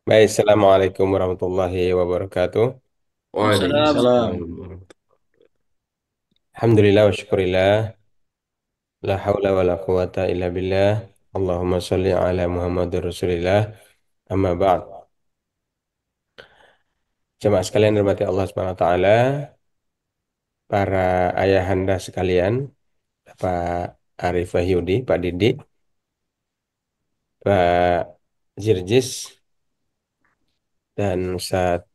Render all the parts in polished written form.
Baik, Assalamualaikum warahmatullahi wabarakatuh. Waalaikumsalam. Waalaikumsalam. Alhamdulillah wa syukurillah. La hawla wa la quwata illa billah. Allahumma salli ala Muhammadur Rasulillah. Amma ba'd. Jemaah sekalian hormati Allah Subhanahu wa taala, para ayahanda sekalian, Pak Arif Wahyudi, Pak Didi, Pak Jirjis, dan Ustaz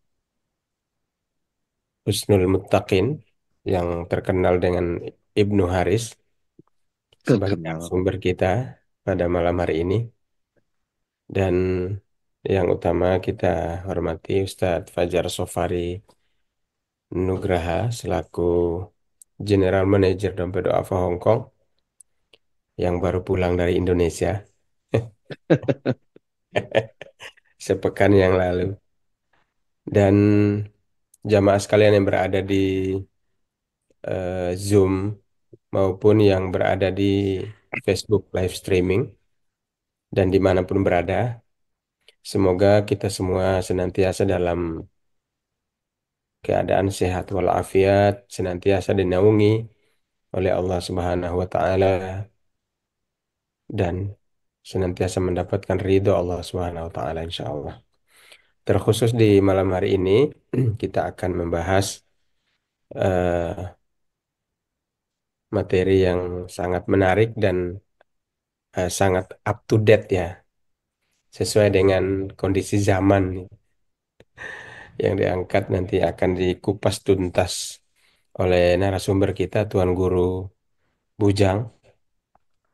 Husnul Muttaqin yang terkenal dengan Ibnu Haris sebagai Terkenal. sumber kita pada malam hari ini. Dan yang utama kita hormati Ustadz Fajar Sofari Nugraha selaku General Manager Dompet Duafa Hong Kong yang baru pulang dari Indonesia sepekan yang lalu. Dan jamaah sekalian yang berada di Zoom maupun yang berada di Facebook live streaming dan dimanapun berada, semoga kita semua senantiasa dalam keadaan sehat walafiat, senantiasa dinaungi oleh Allah Subhanahu wa taala dan senantiasa mendapatkan ridho Allah Subhanahu wa taala insyaallah. Terkhusus di malam hari ini kita akan membahas eh, materi yang sangat menarik dan sangat up to date ya, sesuai dengan kondisi zaman yang diangkat nanti akan dikupas tuntas oleh narasumber kita Tuan Guru Bujang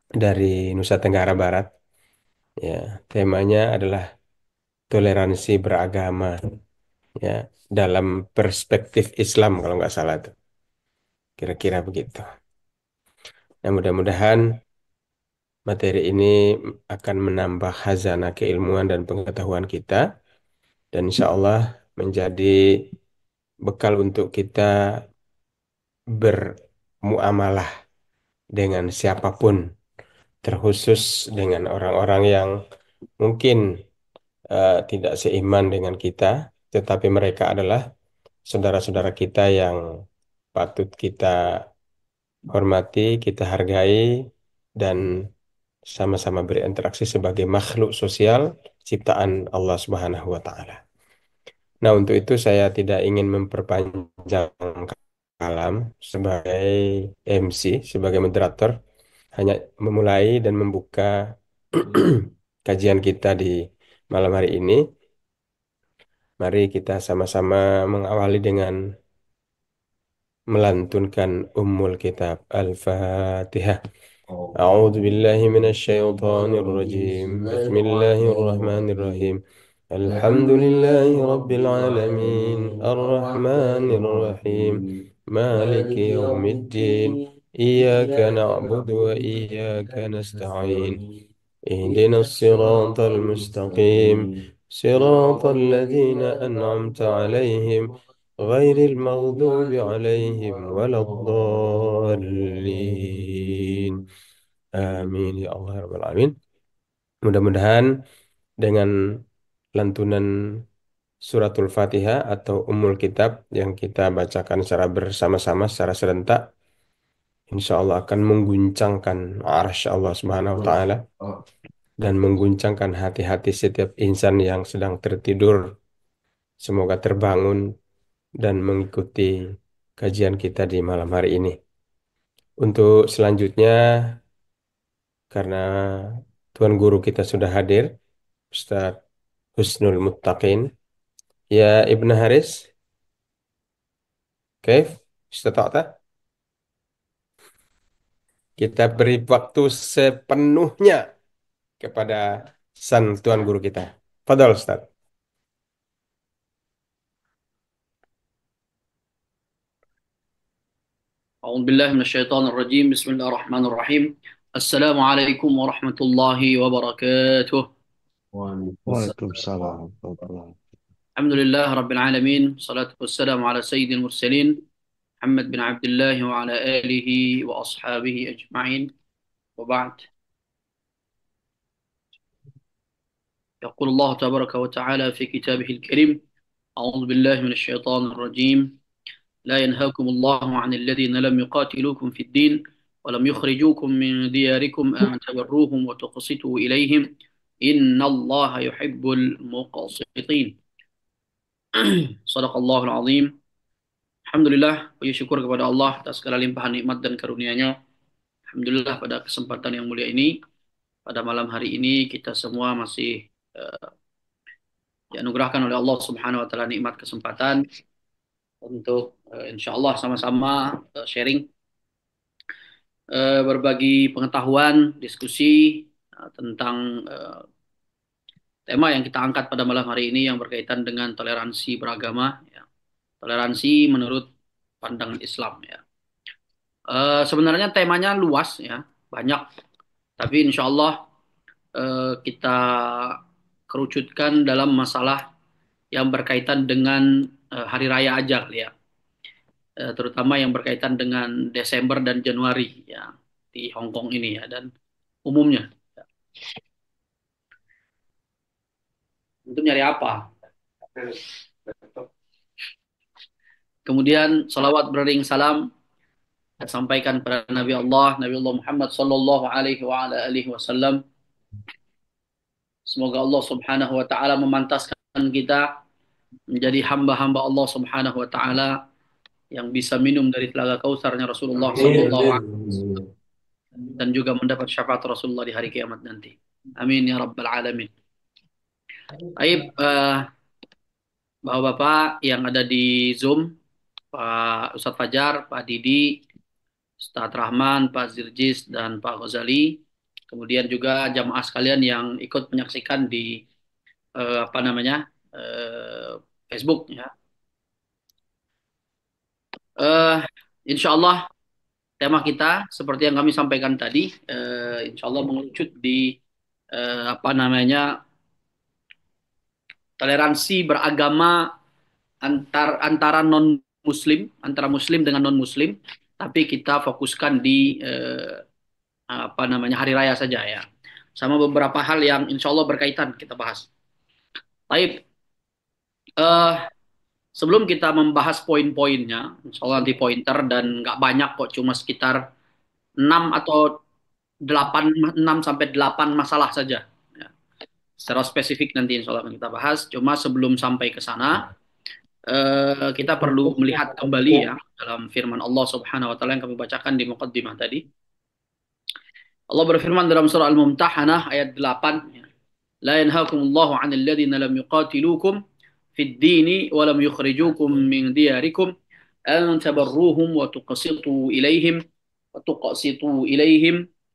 dari Nusa Tenggara Barat. Ya, temanya adalah toleransi beragama ya dalam perspektif Islam kalau nggak salah tuh. Kira-kira begitu. Nah, mudah-mudahan materi ini akan menambah khazanah keilmuan dan pengetahuan kita dan insya Allah menjadi bekal untuk kita bermuamalah dengan siapapun, terkhusus dengan orang-orang yang mungkin tidak seiman dengan kita, tetapi mereka adalah saudara-saudara kita yang patut kita hormati, kita hargai, dan sama-sama berinteraksi sebagai makhluk sosial ciptaan Allah Subhanahu wa Ta'ala. Nah, untuk itu saya tidak ingin memperpanjang kalam sebagai MC, sebagai moderator, hanya memulai dan membuka kajian kita di malam hari ini. Mari kita sama-sama mengawali dengan melantunkan Ummul Kitab Al-Fatihah. أعوذ بالله من الشيطان الرجيم بسم الله الرحمن الرحيم الحمد لله رب العالمين الرحمن الرحيم مالك يوم الدين إياك نعبد وإياك نستعين اهدنا الصراط المستقيم صراط الذين أنعمت عليهم غير المغضوب عليهم ولا الضالين Amin ya Allah ya Rabbal Alamin. Mudah-mudahan dengan lantunan suratul Fatihah atau Ummul Kitab yang kita bacakan secara bersama-sama, secara serentak, insya Allah akan mengguncangkan arsy Allah Subhanahu wa Ta'ala dan mengguncangkan hati-hati setiap insan yang sedang tertidur. Semoga terbangun dan mengikuti kajian kita di malam hari ini. Untuk selanjutnya, karena Tuan Guru kita sudah hadir, Ustaz Husnul Muttaqin. Ya Ibn Haris, Kaif, Istata'ta. Kita beri waktu sepenuhnya kepada sang Tuan Guru kita. Fadal Ustaz. أعوذ بالله من الشيطان الرجيم. بسم الله الرحمن الرحيم. السلام عليكم ورحمة الله وبركاته. Waalaikumsalam. Warahmatullahi. الحمد لله رب العالمين، والصلاة والسلام على سيد المرسلين محمد بن عبد الله وعلى آله وأصحابه أجمعين، وبعد. يقول الله تبارك وتعالى في كتابه الكريم: أعوذ بالله من الشيطان الرجيم. لا ينهاكم الله عن الذين لم يقاتلوكم في الدين ولم يخرجوكم من دياركم أن تبروهم وتقسطوا إليهم إن الله يحب المقسطين. صدق الله العظيم. Alhamdulillah, puji syukur kepada Allah atas segala limpahan nikmat dan karunia-Nya. Alhamdulillah pada kesempatan yang mulia ini, pada malam hari ini kita semua masih dianugerahkan oleh Allah Subhanahu wa taala nikmat kesempatan untuk insya Allah sama-sama sharing, berbagi pengetahuan, diskusi tentang tema yang kita angkat pada malam hari ini yang berkaitan dengan toleransi beragama, ya. Toleransi menurut pandangan Islam, ya. Sebenarnya temanya luas, ya, banyak, tapi insya Allah kita kerucutkan dalam masalah yang berkaitan dengan hari raya aja, ya. Terutama yang berkaitan dengan Desember dan Januari, ya, di Hong Kong ini, ya, dan umumnya. Untuk nyari apa? Kemudian salawat bering salam saya sampaikan kepada Nabi Allah Muhammad sallallahu alaihi wa ala alihi wasallam. Semoga Allah Subhanahu wa taala memantaskan kita menjadi hamba-hamba Allah Subhanahu wa taala yang bisa minum dari telaga kausarnya Rasulullah sallallahu alaihi wasallam dan juga mendapat syafaat Rasulullah di hari kiamat nanti. Amin ya rabbal alamin. Baik, Bapak-bapak yang ada di Zoom, Pak Ustadz Fajar, Pak Didi, Ustadz Rahman, Pak Zirjis, dan Pak Ghazali. Kemudian juga jamaah sekalian yang ikut menyaksikan di apa namanya Facebook, ya. Eh, Insya Allah tema kita seperti yang kami sampaikan tadi, Insya Allah mengerucut di apa namanya toleransi beragama antara non Muslim, antara Muslim dengan non Muslim, tapi kita fokuskan di apa namanya hari raya saja, ya. Sama beberapa hal yang insya Allah berkaitan kita bahas. Baik, eh, sebelum kita membahas poin-poinnya, insya Allah nanti pointer dan nggak banyak kok, cuma sekitar 6 atau 8, 6 sampai 8 masalah saja. Ya. Secara spesifik nanti insya Allah akan kita bahas. Cuma sebelum sampai ke sana, kita perlu melihat kembali, ya, dalam firman Allah Subhanahu wa taala yang kami bacakan di muqaddimah tadi. Allah berfirman dalam surah Al-Mumtahanah ayat 8, ya. La yanhaakumullahu 'anil ladzina lam yuqatilukum fid dini wa lam yukhrijukum min diyarikum an tabarruhum wa tuqsitu ilaihim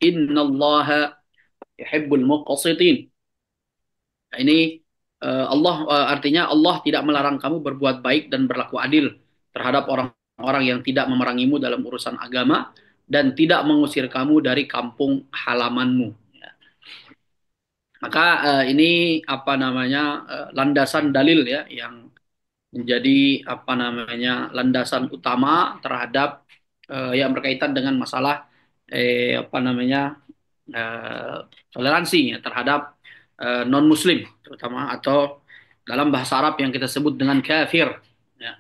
innallaha yuhibbul muqsitin. Nah, ini Allah artinya Allah tidak melarang kamu berbuat baik dan berlaku adil terhadap orang-orang yang tidak memerangimu dalam urusan agama dan tidak mengusir kamu dari kampung halamanmu. Ya. Maka ini apa namanya landasan dalil, ya, yang menjadi apa namanya landasan utama terhadap yang berkaitan dengan masalah apa namanya toleransi, ya, terhadap non Muslim terutama, atau dalam bahasa Arab yang kita sebut dengan kafir. Ya.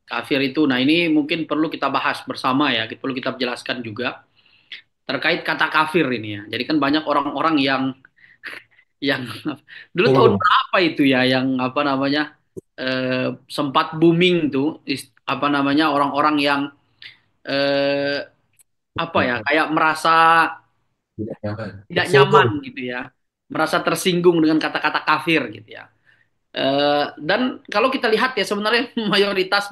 Kafir itu, nah ini mungkin perlu kita bahas bersama, ya, perlu kita jelaskan juga terkait kata kafir ini, ya. Jadi kan banyak orang-orang yang dulu tahun berapa itu, ya, yang apa namanya sempat booming tuh apa namanya orang-orang yang eh, apa ya kayak merasa tidak nyaman gitu, ya, merasa tersinggung dengan kata-kata kafir gitu, ya. Dan kalau kita lihat, ya, sebenarnya mayoritas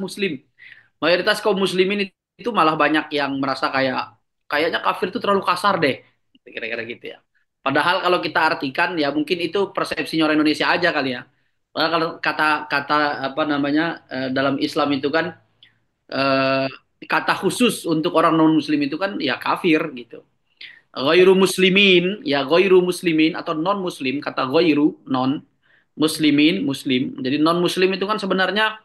kaum muslimin itu malah banyak yang merasa kayaknya kafir itu terlalu kasar deh, kira-kira gitu, ya. Padahal kalau kita artikan, ya, mungkin itu persepsinya orang Indonesia aja kali, ya. Padahal kalau kata-kata apa namanya dalam Islam itu kan eh, kata khusus untuk orang non muslim itu kan ya kafir gitu. Ghairu muslimin, ya, ghairu muslimin atau non muslim, kata ghairu non muslimin muslim. Jadi non muslim itu kan sebenarnya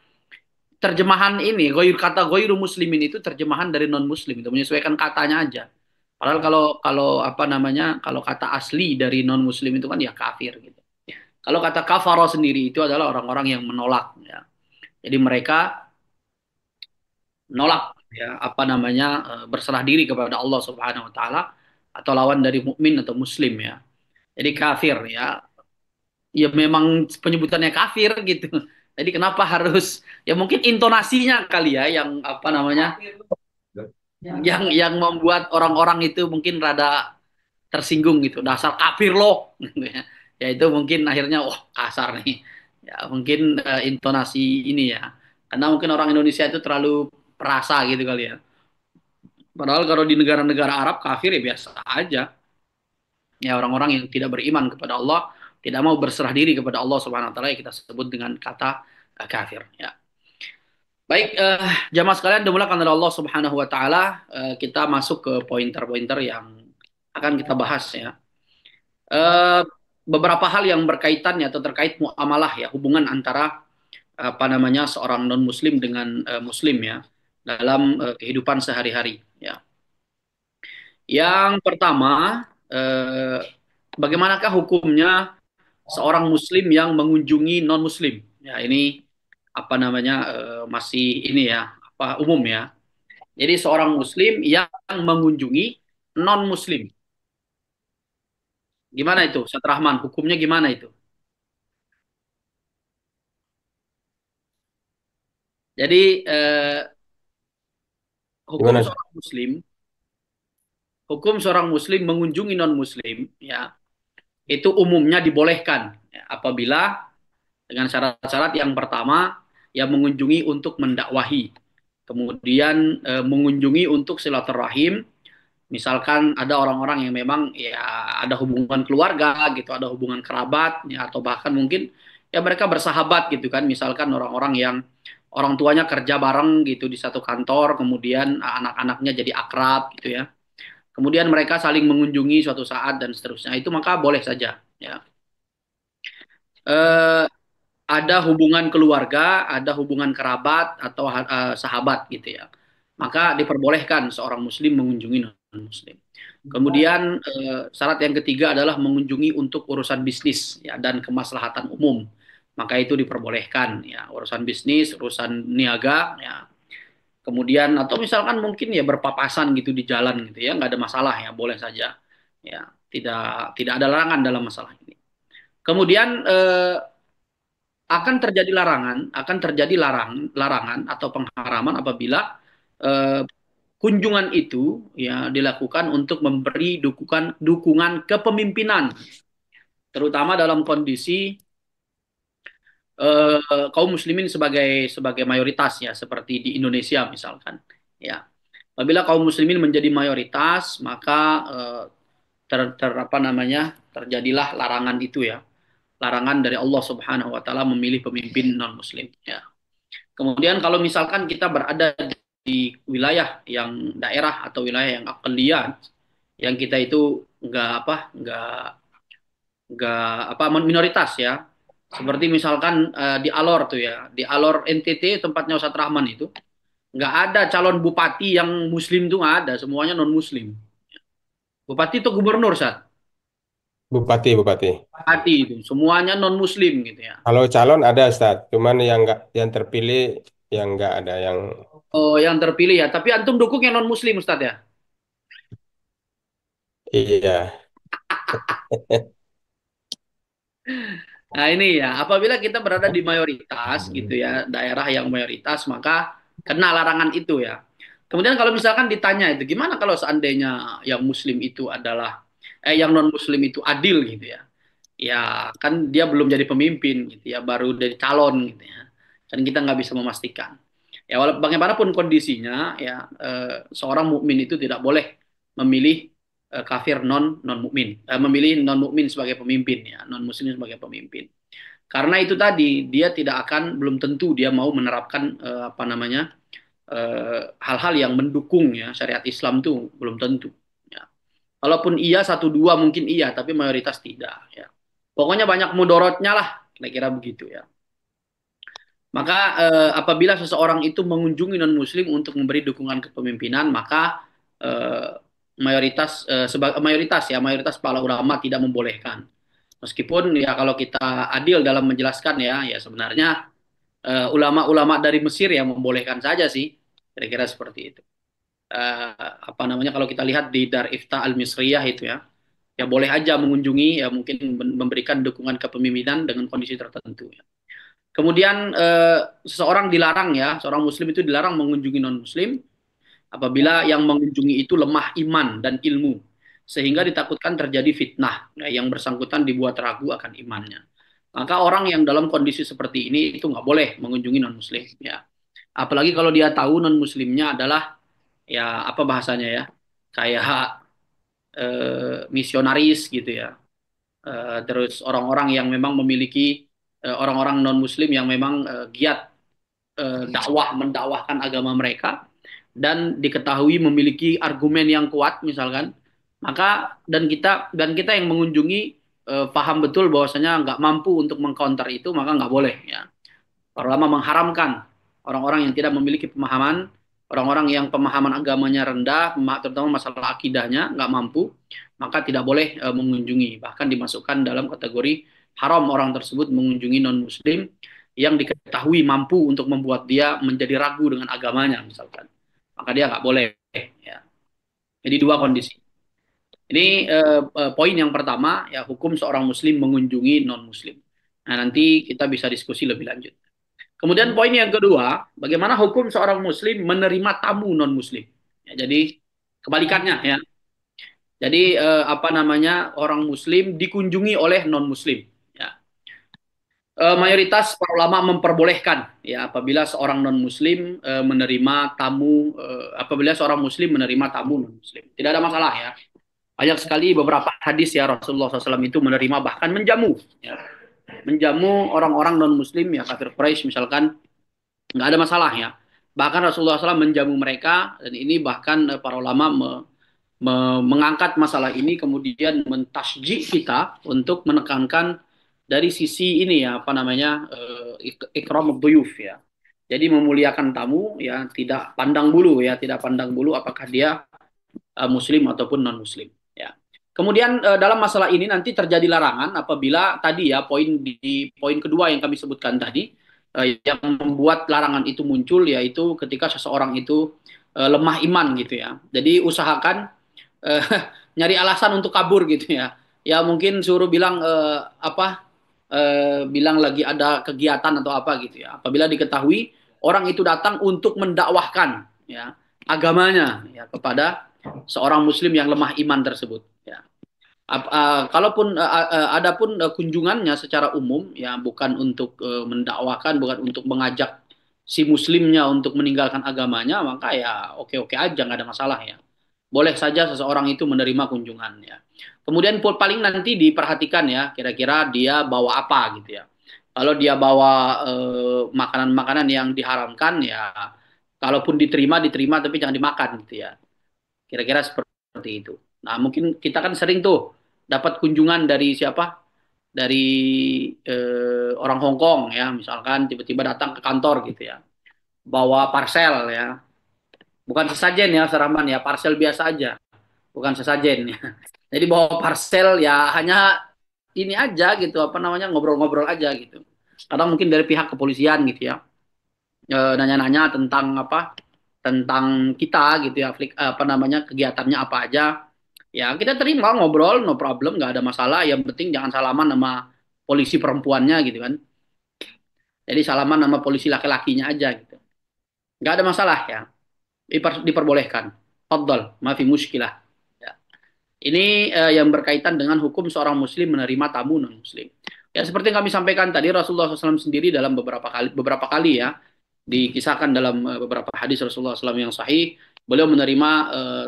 terjemahan ini, kata ghairu muslimin itu terjemahan dari non muslim, itu menyesuaikan katanya aja. Padahal kalau kalau apa namanya kalau kata asli dari non muslim itu kan ya kafir gitu. Kalau kata kafaro sendiri itu adalah orang-orang yang menolak ya. Jadi mereka nolak ya apa namanya berserah diri kepada Allah Subhanahu wa taala atau lawan dari mukmin atau muslim ya. Jadi kafir ya. Ya memang penyebutannya kafir gitu. Jadi kenapa harus ya mungkin intonasinya kali ya yang apa namanya yang membuat orang-orang itu mungkin rada tersinggung gitu. Dasar kafir loh gitu ya. Ya itu mungkin akhirnya wah kasar nih. Ya mungkin intonasi ini ya. Karena mungkin orang Indonesia itu terlalu perasa gitu kali ya. Padahal kalau di negara-negara Arab kafir ya biasa aja. Ya orang-orang yang tidak beriman kepada Allah, tidak mau berserah diri kepada Allah Subhanahu wa taala yang kita sebut dengan kata kafir ya. Baik, jamaah sekalian dimulakan oleh Allah Subhanahu wa taala, kita masuk ke pointer-pointer yang akan kita bahas ya. Eh, beberapa hal yang berkaitan ya atau terkait muamalah ya, hubungan antara apa namanya seorang non muslim dengan muslim ya dalam kehidupan sehari-hari ya. Yang pertama, bagaimanakah hukumnya seorang muslim yang mengunjungi non muslim? Ya, ini apa namanya masih ini ya, apa umum ya. Jadi seorang muslim yang mengunjungi non muslim. Gimana itu, Ustaz Rahman? Hukumnya gimana itu? Jadi hukum Gimana? seorang muslim, hukum seorang muslim mengunjungi non muslim ya, itu umumnya dibolehkan ya, apabila dengan syarat-syarat yang pertama yang mengunjungi untuk mendakwahi, kemudian mengunjungi untuk silaturahim, misalkan ada orang-orang yang memang ya ada hubungan keluarga gitu, ada hubungan kerabat ya, atau bahkan mungkin ya mereka bersahabat gitu kan, misalkan orang-orang yang orang tuanya kerja bareng gitu di satu kantor, kemudian anak-anaknya jadi akrab gitu ya. Kemudian mereka saling mengunjungi suatu saat dan seterusnya. Itu maka boleh saja ya. Eh, ada hubungan keluarga, ada hubungan kerabat atau sahabat gitu ya. Maka diperbolehkan seorang muslim mengunjungi non-muslim. Kemudian syarat yang ketiga adalah mengunjungi untuk urusan bisnis ya dan kemaslahatan umum. Maka itu diperbolehkan ya, urusan bisnis, urusan niaga ya. Kemudian atau misalkan mungkin ya berpapasan gitu di jalan gitu ya, nggak ada masalah ya, boleh saja. Ya, tidak ada larangan dalam masalah ini. Kemudian akan terjadi larangan atau pengharaman apabila eh, kunjungan itu ya dilakukan untuk memberi dukungan kepemimpinan, terutama dalam kondisi kaum muslimin sebagai sebagai mayoritas ya seperti di Indonesia misalkan ya. Apabila kaum muslimin menjadi mayoritas maka apa namanya terjadilah larangan itu ya, larangan dari Allah Subhanahu wa taala memilih pemimpin non muslim ya. Kemudian kalau misalkan kita berada di wilayah yang daerah atau wilayah yang akaliyah, yang kita itu nggak apa minoritas ya, seperti misalkan di Alor tuh ya, di Alor NTT tempatnya Ustadz Rahman itu nggak ada calon bupati yang muslim tuh nggak ada, semuanya non muslim. Bupati itu gubernur saat Bupati, bupati. bupati itu semuanya non muslim gitu ya. Kalau calon ada, Ustaz. Cuman yang nggak, yang terpilih yang nggak ada yang Oh yang terpilih ya, tapi antum dukung yang non muslim Ustadz ya. iya. Nah ini ya, apabila kita berada di mayoritas gitu ya, daerah yang mayoritas, maka kena larangan itu ya. Kemudian kalau misalkan ditanya itu, gimana kalau seandainya yang muslim itu adalah, yang non muslim itu adil gitu ya. Ya kan dia belum jadi pemimpin gitu ya, baru dari calon gitu ya. Kan kita nggak bisa memastikan. Ya walaupun bagaimanapun kondisinya ya, seorang mukmin itu tidak boleh memilih kafir non mukmin, memilih non mukmin sebagai pemimpin ya, non muslim sebagai pemimpin. Karena itu tadi dia tidak akan belum tentu dia mau menerapkan apa namanya hal-hal yang mendukung ya syariat Islam tuh belum tentu. Ya. Kalaupun iya satu dua mungkin iya, tapi mayoritas tidak. Ya. Pokoknya banyak mudorotnya lah, kira-kira begitu ya. Maka apabila seseorang itu mengunjungi non Muslim untuk memberi dukungan kepemimpinan, maka mayoritas mayoritas para ulama tidak membolehkan. Meskipun ya kalau kita adil dalam menjelaskan ya, ya sebenarnya ulama-ulama dari Mesir yang membolehkan saja sih, kira-kira seperti itu. Apa namanya kalau kita lihat di Dar Ifta Al-Misriyah itu ya, ya boleh aja mengunjungi ya mungkin memberikan dukungan kepemimpinan dengan kondisi tertentu ya. Kemudian seseorang dilarang ya, seorang muslim itu dilarang mengunjungi non muslim apabila yang mengunjungi itu lemah iman dan ilmu sehingga ditakutkan terjadi fitnah ya, yang bersangkutan dibuat ragu akan imannya. Maka orang yang dalam kondisi seperti ini itu nggak boleh mengunjungi non muslim ya. Apalagi kalau dia tahu non muslimnya adalah ya apa bahasanya ya kayak misionaris gitu ya. Terus orang-orang yang memang memiliki orang-orang non muslim yang memang giat dakwah mendakwahkan agama mereka dan diketahui memiliki argumen yang kuat misalkan, maka dan kita yang mengunjungi paham betul bahwasanya nggak mampu untuk mengcounter itu, maka nggak boleh ya. Para ulama mengharamkan orang-orang yang tidak memiliki pemahaman, orang-orang yang pemahaman agamanya rendah, terutama masalah akidahnya nggak mampu, maka tidak boleh mengunjungi. Bahkan dimasukkan dalam kategori haram orang tersebut mengunjungi non-muslim yang diketahui mampu untuk membuat dia menjadi ragu dengan agamanya, misalkan. Maka dia nggak boleh. Ya. Jadi dua kondisi. Ini poin yang pertama, ya hukum seorang muslim mengunjungi non-muslim. Nah, nanti kita bisa diskusi lebih lanjut. Kemudian poin yang kedua, bagaimana hukum seorang muslim menerima tamu non muslim. Ya, jadi kebalikannya ya. Jadi apa namanya orang muslim dikunjungi oleh non muslim. Ya. Mayoritas para ulama memperbolehkan ya apabila seorang non muslim menerima tamu apabila seorang muslim menerima tamu non muslim. Tidak ada masalah ya. Banyak sekali beberapa hadis ya Rasulullah SAW itu menerima bahkan menjamu ya. Menjamu orang-orang non muslim ya kafir Quraisy misalkan nggak ada masalah ya. Bahkan Rasulullah SAW menjamu mereka dan ini bahkan para ulama mengangkat masalah ini kemudian mentasjih kita untuk menekankan dari sisi ini ya apa namanya ikram duyuf ya. Jadi memuliakan tamu ya tidak pandang bulu ya tidak pandang bulu apakah dia muslim ataupun non muslim ya. Kemudian dalam masalah ini nanti terjadi larangan apabila tadi ya poin di poin kedua yang kami sebutkan tadi yang membuat larangan itu muncul yaitu ketika seseorang itu lemah iman gitu ya. Jadi usahakan eh, nyari alasan untuk kabur gitu ya. Ya mungkin suruh bilang apa bilang lagi ada kegiatan atau apa gitu ya. Apabila diketahui orang itu datang untuk mendakwahkan ya agamanya ya kepada seorang muslim yang lemah iman tersebut ya. Kalaupun adapun kunjungannya secara umum ya bukan untuk mendakwakan, bukan untuk mengajak si muslimnya untuk meninggalkan agamanya, maka ya oke-oke aja nggak ada masalah ya. Boleh saja seseorang itu menerima kunjungan ya. Kemudian paling nanti diperhatikan ya, kira-kira dia bawa apa gitu ya. Kalau dia bawa makanan-makanan yang diharamkan ya, kalaupun diterima diterima tapi jangan dimakan gitu ya. Kira-kira seperti itu. Nah, mungkin kita kan sering tuh dapat kunjungan dari siapa? Dari orang Hong Kong ya, misalkan tiba-tiba datang ke kantor gitu ya. Bawa parcel ya. Bukan sesajen ya, Saraman ya, parcel biasa aja, bukan sesajen ya. Jadi bawa parcel ya hanya ini aja gitu, apa namanya ngobrol-ngobrol aja gitu. Kadang mungkin dari pihak kepolisian gitu ya, nanya-nanya tentang apa tentang kita gitu ya apa namanya kegiatannya apa aja ya kita terima ngobrol no problem nggak ada masalah yang penting jangan salaman sama polisi perempuannya gitu kan jadi salaman sama polisi laki-lakinya aja gitu nggak ada masalah ya diperbolehkan Fadl maafi muskilah ya. Ini yang berkaitan dengan hukum seorang muslim menerima tamu non muslim ya seperti yang kami sampaikan tadi Rasulullah SAW sendiri dalam beberapa kali ya dikisahkan dalam beberapa hadis Rasulullah SAW yang sahih, beliau menerima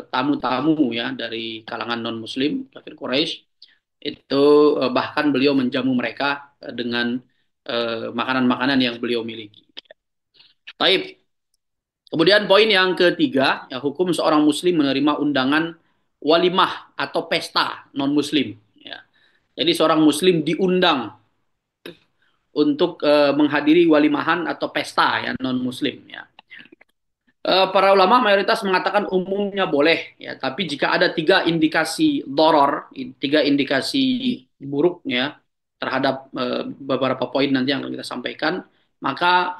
tamu-tamu ya dari kalangan non Muslim kafir Quraisy itu bahkan beliau menjamu mereka dengan makanan-makanan yang beliau miliki. Taib. Kemudian poin yang ketiga, ya hukum seorang Muslim menerima undangan walimah atau pesta non Muslim. Ya. Jadi seorang Muslim diundang untuk menghadiri walimahan atau pesta ya non Muslim ya. Para ulama mayoritas mengatakan umumnya boleh ya, tapi jika ada tiga indikasi doror, tiga indikasi buruk ya terhadap beberapa poin nanti yang akan kita sampaikan, maka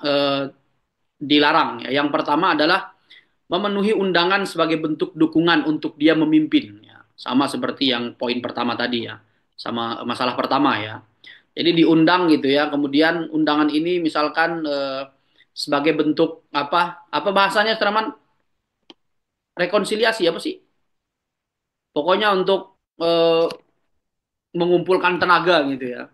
dilarang ya. Yang pertama adalah memenuhi undangan sebagai bentuk dukungan untuk dia memimpin ya. Sama seperti yang poin pertama tadi ya. Sama masalah pertama ya. Jadi diundang gitu ya. Kemudian undangan ini misalkan sebagai bentuk apa bahasanya Traman, rekonsiliasi apa sih? Pokoknya untuk eh, mengumpulkan tenaga gitu ya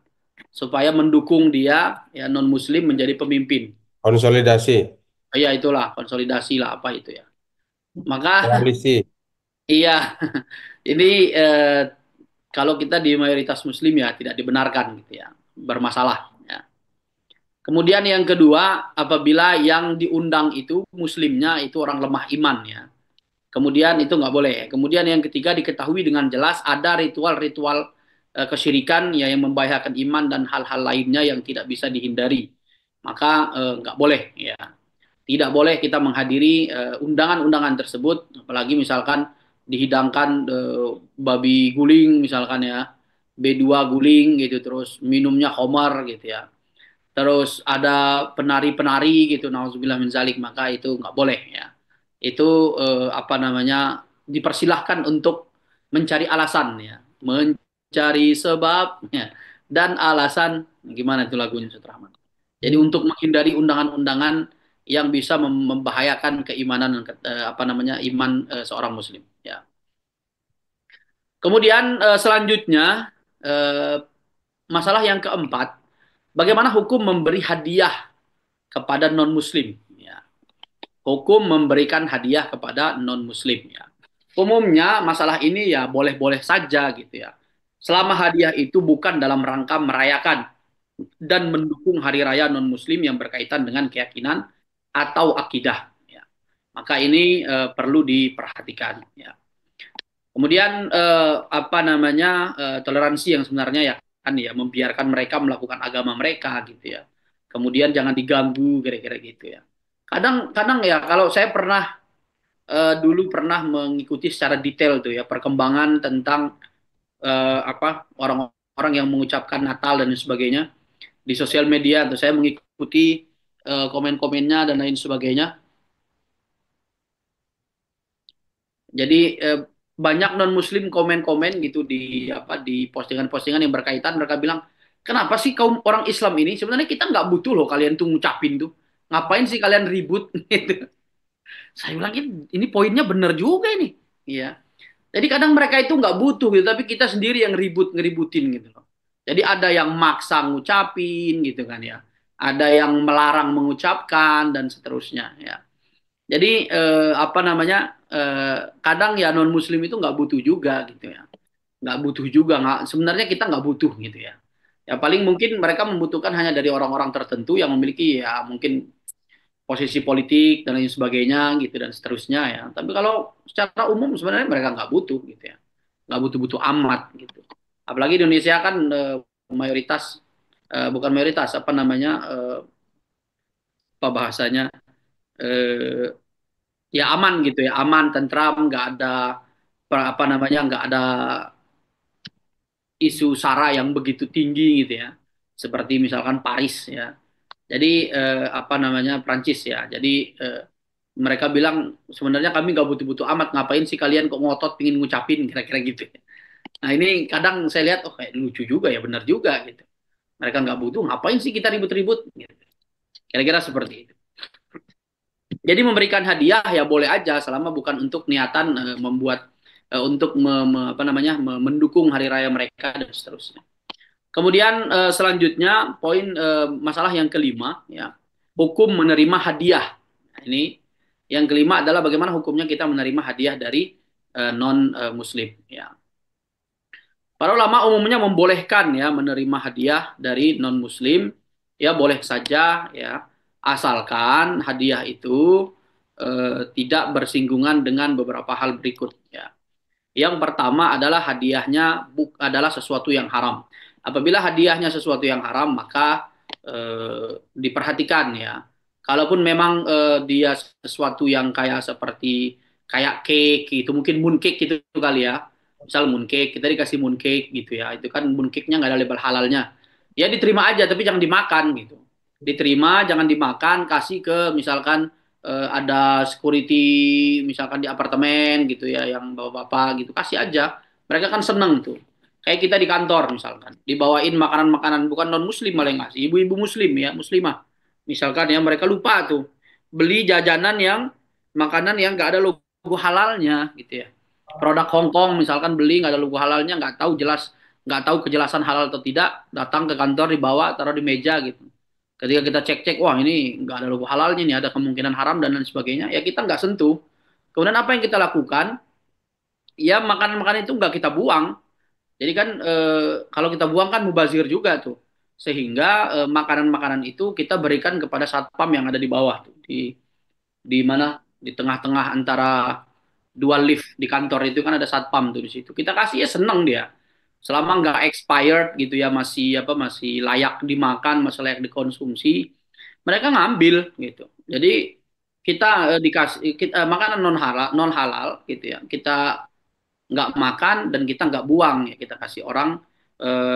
supaya mendukung dia ya non muslim menjadi pemimpin. Konsolidasi, Ya itulah konsolidasi lah apa itu ya. Maka koalisi. iya ini kalau kita di mayoritas muslim ya tidak dibenarkan gitu ya, bermasalah ya. Kemudian yang kedua, apabila yang diundang itu muslimnya itu orang lemah iman ya. Kemudian itu nggak boleh. Kemudian yang ketiga diketahui dengan jelas ada ritual-ritual kesyirikan ya yang membahayakan iman dan hal-hal lainnya yang tidak bisa dihindari. Maka nggak boleh ya. Tidak boleh kita menghadiri undangan-undangan tersebut, apalagi misalkan dihidangkan babi guling misalkan ya, B2 guling gitu, terus minumnya khamar gitu ya. Terus ada penari-penari gitu, nauzubillah min zalik, maka itu nggak boleh ya. Itu apa namanya, dipersilahkan untuk mencari alasan ya, mencari sebab ya, dan alasan gimana itu lagunya Ustaz Rahman. Jadi Hmm. untuk menghindari undangan-undangan yang bisa membahayakan keimanan apa namanya iman seorang muslim ya. Kemudian selanjutnya eh, masalah yang keempat, bagaimana hukum memberi hadiah kepada non muslim ya. Hukum memberikan hadiah kepada non muslim ya. Umumnya masalah ini ya boleh-boleh saja gitu ya. Selama hadiah itu bukan dalam rangka merayakan dan mendukung hari raya non muslim yang berkaitan dengan keyakinan atau akidah ya. Maka ini perlu diperhatikan ya. Kemudian apa namanya toleransi yang sebenarnya ya kan ya membiarkan mereka melakukan agama mereka gitu ya. Kemudian jangan diganggu kira-kira gitu ya. Kadang-kadang ya kalau saya pernah dulu pernah mengikuti secara detail tuh ya perkembangan tentang apa orang-orang yang mengucapkan Natal dan sebagainya di sosial media tuh saya mengikuti komen-komennya dan lain sebagainya. Jadi banyak non muslim komen-komen gitu di apa di postingan-postingan yang berkaitan, mereka bilang kenapa sih kaum orang Islam ini sebenarnya kita nggak butuh loh kalian tuh ngucapin tuh, ngapain sih kalian ribut gitu. Saya bilang ini poinnya bener juga ini. Iya. Jadi kadang mereka itu nggak butuh gitu, tapi kita sendiri yang ngeributin gitu loh. Jadi ada yang maksa ngucapin gitu kan ya. Ada yang melarang mengucapkan dan seterusnya ya. Jadi apa namanya? Kadang ya non muslim itu nggak butuh juga gitu ya. Nggak butuh juga, nggak, sebenarnya kita nggak butuh gitu ya. Ya paling mungkin mereka membutuhkan hanya dari orang-orang tertentu yang memiliki ya mungkin posisi politik dan lain sebagainya gitu dan seterusnya ya. Tapi kalau secara umum sebenarnya mereka nggak butuh gitu ya, nggak butuh-butuh amat gitu. Apalagi di Indonesia kan mayoritas bukan mayoritas apa namanya apa bahasanya eh, ya aman gitu ya, aman, tentram, nggak ada apa namanya nggak ada isu sara yang begitu tinggi gitu ya, seperti misalkan Paris ya. Jadi apa namanya Prancis ya. Jadi mereka bilang sebenarnya kami nggak butuh-butuh amat, ngapain sih kalian kok ngotot pingin ngucapin kira-kira gitu. Nah ini kadang saya lihat oh kayak lucu juga ya, benar juga gitu. Mereka nggak butuh, ngapain sih kita ribut-ribut? Gitu. Kira-kira seperti itu. Jadi memberikan hadiah ya boleh aja selama bukan untuk niatan membuat untuk apa namanya mendukung hari raya mereka dan seterusnya. Kemudian selanjutnya poin masalah yang kelima ya, hukum menerima hadiah. Nah, ini yang kelima adalah bagaimana hukumnya kita menerima hadiah dari non muslim ya. Para ulama umumnya membolehkan ya menerima hadiah dari non muslim ya, boleh saja ya, asalkan hadiah itu tidak bersinggungan dengan beberapa hal berikut ya. Yang pertama adalah hadiahnya adalah sesuatu yang haram. Apabila hadiahnya sesuatu yang haram, maka diperhatikan ya. Kalaupun memang dia sesuatu yang kayak seperti kayak cake itu, mungkin mooncake gitu kali ya. Misal mooncake, kita dikasih mooncake gitu ya. Itu kan mooncake-nya nggak ada label halalnya. Ya diterima aja, tapi jangan dimakan gitu. Diterima, jangan dimakan, kasih ke misalkan ada security misalkan di apartemen gitu ya, yang bapak-bapak gitu, kasih aja. Mereka kan seneng tuh. Kayak kita di kantor misalkan, dibawain makanan-makanan bukan non muslim malah yang ngasih, ibu-ibu muslim ya, muslimah. Misalkan ya mereka lupa tuh beli jajanan yang makanan yang nggak ada logo halalnya gitu ya, produk Hong Kong misalkan beli nggak ada logo halalnya, nggak tahu jelas, nggak tahu kejelasan halal atau tidak, datang ke kantor dibawa taruh di meja gitu. Ketika kita cek-cek, wah ini nggak ada logo halalnya, ini ada kemungkinan haram dan lain sebagainya, ya kita nggak sentuh. Kemudian apa yang kita lakukan? Ya makanan-makanan itu nggak kita buang. Jadi kan kalau kita buang kan mubazir juga tuh. Sehingga makanan-makanan itu kita berikan kepada satpam yang ada di bawah tuh, di mana di tengah-tengah antara dua lift di kantor itu kan ada satpam tuh di situ. Kita kasih ya seneng dia. Selama nggak expired gitu ya, masih apa, masih layak dimakan, masih layak dikonsumsi, mereka ngambil gitu. Jadi kita dikasih makanan non halal gitu ya. Kita nggak makan dan kita nggak buang ya, kita kasih orang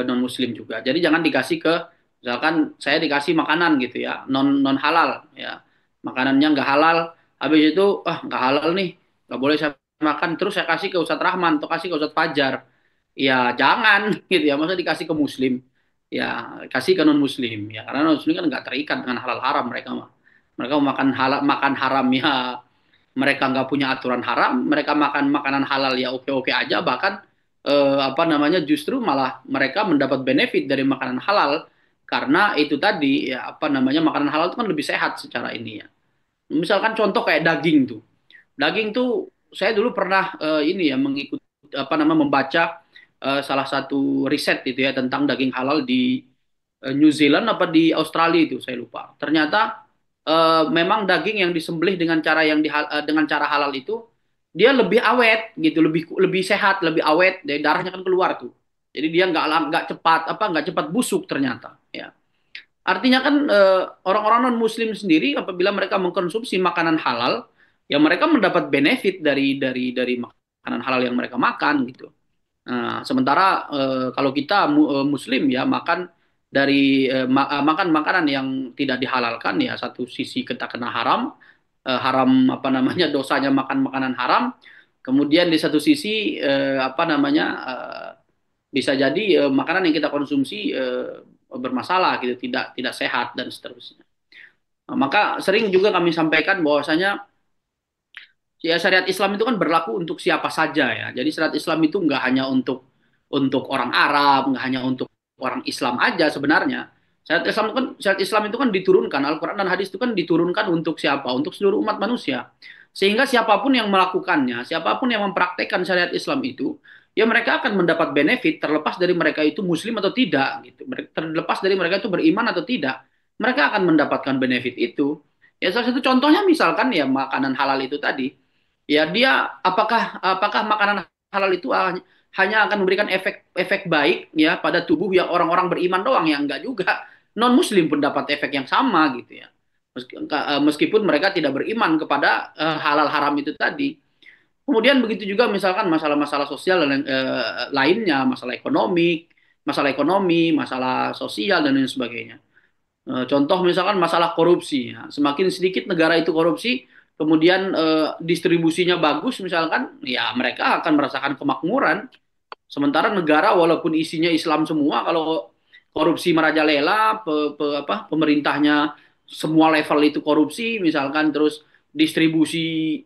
non muslim juga. Jadi jangan dikasih ke, misalkan saya dikasih makanan gitu ya, non non halal ya, makanannya nggak halal, habis itu ah nggak halal nih, nggak boleh saya makan, terus saya kasih ke Ustadz Rahman atau kasih ke Ustadz Fajar, ya jangan gitu ya, masa dikasih ke muslim, ya kasih ke non muslim ya, karena non muslim kan nggak terikat dengan halal haram, mereka mah, mereka mau makan halal, makan haram ya, mereka nggak punya aturan haram, mereka makan makanan halal ya oke-oke aja, bahkan apa namanya, justru malah mereka mendapat benefit dari makanan halal, karena itu tadi ya, apa namanya, makanan halal itu kan lebih sehat secara ini ya. Misalkan contoh kayak daging tuh. Daging tuh saya dulu pernah ini ya, mengikuti apa namanya, membaca salah satu riset itu ya tentang daging halal di New Zealand apa di Australia itu saya lupa. Ternyata memang daging yang disembelih dengan cara yang dengan cara halal itu dia lebih awet gitu, lebih lebih sehat, lebih awet, dari darahnya kan keluar tuh. Jadi dia nggak cepat apa, nggak cepat busuk ternyata ya. Artinya kan orang-orang non Muslim sendiri apabila mereka mengkonsumsi makanan halal, ya mereka mendapat benefit dari makanan halal yang mereka makan gitu. Nah, sementara kalau kita Muslim ya makan dari makan makanan yang tidak dihalalkan, ya satu sisi kita kena haram, haram apa namanya, dosanya makan makanan haram. Kemudian di satu sisi apa namanya, bisa jadi makanan yang kita konsumsi bermasalah gitu, tidak sehat dan seterusnya. Nah, maka sering juga kami sampaikan bahwasanya ya syariat Islam itu kan berlaku untuk siapa saja ya. Jadi syariat Islam itu nggak hanya untuk orang Arab, nggak hanya untuk orang Islam aja sebenarnya. Syariat Islam itu kan diturunkan, Al-Quran dan hadis itu kan diturunkan untuk siapa? Untuk seluruh umat manusia. Sehingga siapapun yang melakukannya, siapapun yang mempraktekkan syariat Islam itu, ya mereka akan mendapat benefit terlepas dari mereka itu muslim atau tidak gitu. Terlepas dari mereka itu beriman atau tidak, mereka akan mendapatkan benefit itu. Ya salah satu contohnya misalkan ya makanan halal itu tadi. Ya dia apakah apakah makanan halal itu hanya akan memberikan efek baik ya pada tubuh yang orang-orang beriman doang, yang enggak juga. Non muslim pun dapat efek yang sama gitu ya. Meskipun mereka tidak beriman kepada halal haram itu tadi. Kemudian begitu juga misalkan masalah-masalah sosial dan lainnya, masalah ekonomi, masalah sosial dan lain sebagainya. Contoh misalkan masalah korupsi, ya. Semakin sedikit negara itu korupsi, kemudian distribusinya bagus misalkan, ya mereka akan merasakan kemakmuran. Sementara negara walaupun isinya Islam semua, kalau korupsi merajalela, pemerintahnya semua level itu korupsi, misalkan terus distribusi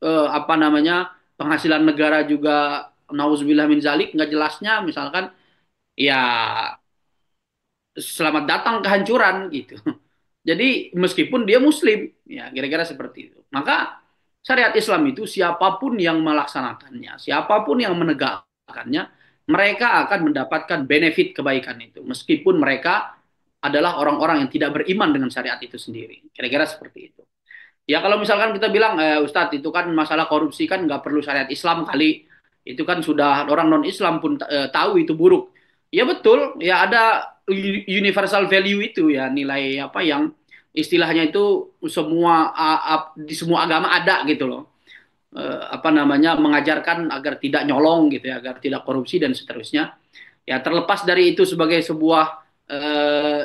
apa namanya, penghasilan negara juga nauzubillah min zalik nggak jelasnya, misalkan ya selamat datang kehancuran gitu. Jadi meskipun dia muslim, ya kira-kira seperti itu. Maka syariat Islam itu siapapun yang melaksanakannya, siapapun yang menegakkannya, mereka akan mendapatkan benefit kebaikan itu. Meskipun mereka adalah orang-orang yang tidak beriman dengan syariat itu sendiri. Kira-kira seperti itu. Ya kalau misalkan kita bilang, Ustadz itu kan masalah korupsi kan nggak perlu syariat Islam kali. Itu kan sudah orang non-Islam pun tahu itu buruk. Ya betul, ya ada universal value itu ya, nilai apa yang istilahnya itu semua di semua agama ada gitu loh. apa namanya mengajarkan agar tidak nyolong gitu ya, agar tidak korupsi dan seterusnya. Ya terlepas dari itu sebagai sebuah